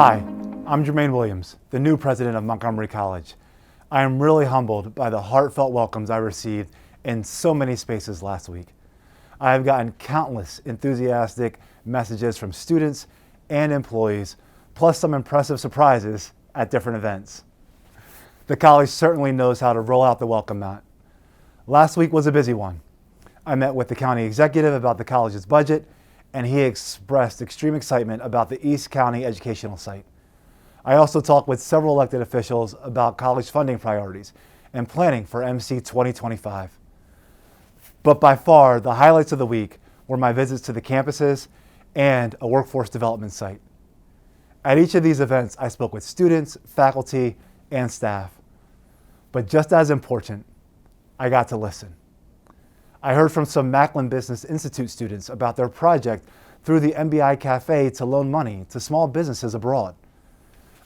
Hi, I'm Jermaine Williams, the new president of Montgomery College. I am really humbled by the heartfelt welcomes I received in so many spaces last week. I have gotten countless enthusiastic messages from students and employees, plus some impressive surprises at different events. The college certainly knows how to roll out the welcome mat. Last week was a busy one. I met with the county executive about the college's budget, and he expressed extreme excitement about the East County educational site. I also talked with several elected officials about college funding priorities and planning for MC 2025. But by far, the highlights of the week were my visits to the campuses and a workforce development site. At each of these events, I spoke with students, faculty, and staff. But just as important, I got to listen. I heard from some Macklin Business Institute students about their project through the MBI Cafe to loan money to small businesses abroad.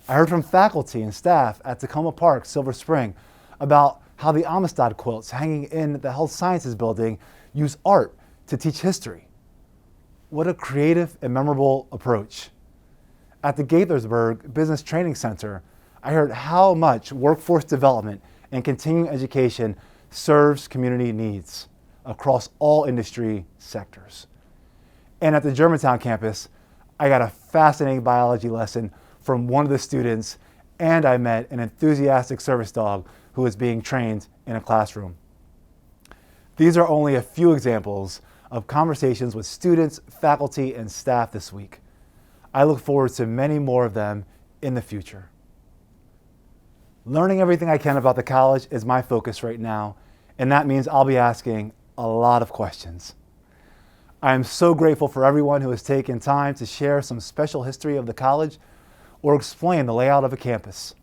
I heard from faculty and staff at Takoma Park, Silver Spring, about how the Amistad quilts hanging in the Health Sciences building use art to teach history. What a creative and memorable approach. At the Gaithersburg Business Training Center, I heard how much workforce development and continuing education serves community needs across all industry sectors. And at the Germantown campus, I got a fascinating biology lesson from one of the students, and I met an enthusiastic service dog who was being trained in a classroom. These are only a few examples of conversations with students, faculty, and staff this week. I look forward to many more of them in the future. Learning everything I can about the college is my focus right now, and that means I'll be asking a lot of questions. I am so grateful for everyone who has taken time to share some special history of the college or explain the layout of a campus.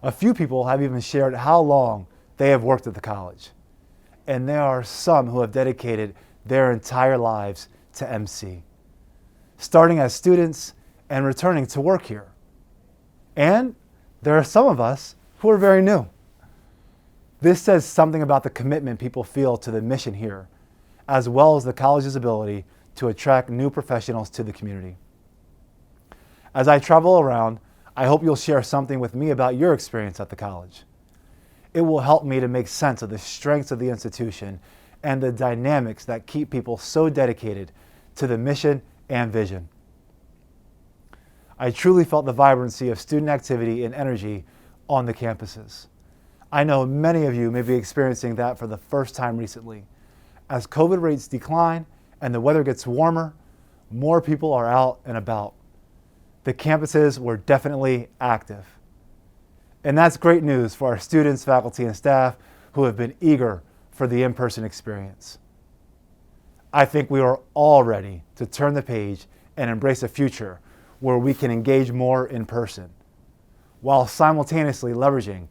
A few people have even shared how long they have worked at the college, and there are some who have dedicated their entire lives to MC, starting as students and returning to work here. And there are some of us who are very new. This says something about the commitment people feel to the mission here, as well as the college's ability to attract new professionals to the community. As I travel around, I hope you'll share something with me about your experience at the college. It will help me to make sense of the strengths of the institution and the dynamics that keep people so dedicated to the mission and vision. I truly felt the vibrancy of student activity and energy on the campuses. I know many of you may be experiencing that for the first time recently. As COVID rates decline and the weather gets warmer, more people are out and about. The campuses were definitely active. And that's great news for our students, faculty, and staff who have been eager for the in-person experience. I think we are all ready to turn the page and embrace a future where we can engage more in person, while simultaneously leveraging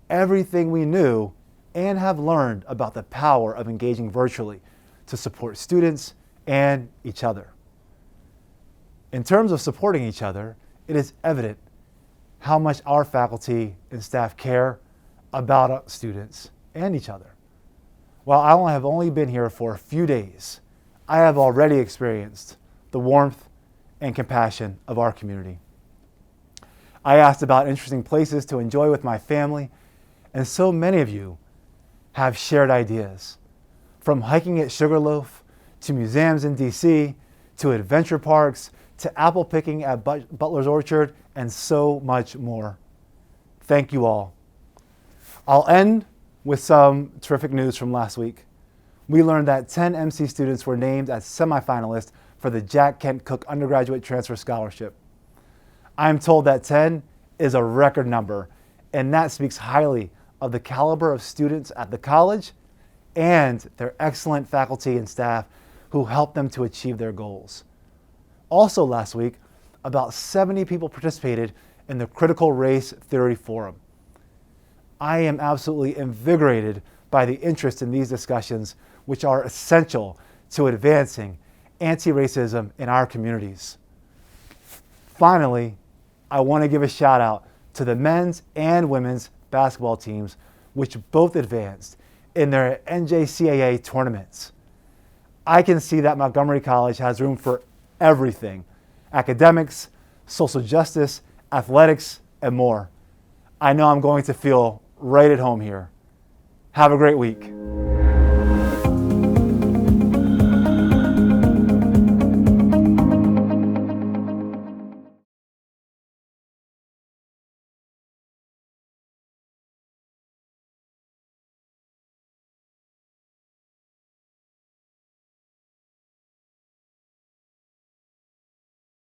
everything we knew and have learned about the power of engaging virtually to support students and each other. In terms of supporting each other, it is evident how much our faculty and staff care about students and each other. While I have only been here for a few days, I have already experienced the warmth and compassion of our community. I asked about interesting places to enjoy with my family, and so many of you have shared ideas, from hiking at Sugarloaf, to museums in DC, to adventure parks, to apple picking at Butler's Orchard, and so much more. Thank you all. I'll end with some terrific news from last week. We learned that 10 MC students were named as semifinalists for the Jack Kent Cook Undergraduate Transfer Scholarship. I'm told that 10 is a record number, and that speaks highly of the caliber of students at the college and their excellent faculty and staff who help them to achieve their goals. Also last week, about 70 people participated in the Critical Race Theory Forum. I am absolutely invigorated by the interest in these discussions, which are essential to advancing anti-racism in our communities. Finally, I want to give a shout out to the men's and women's basketball teams, which both advanced in their NJCAA tournaments. I can see that Montgomery College has room for everything: academics, social justice, athletics, and more. I know I'm going to feel right at home here. Have a great week.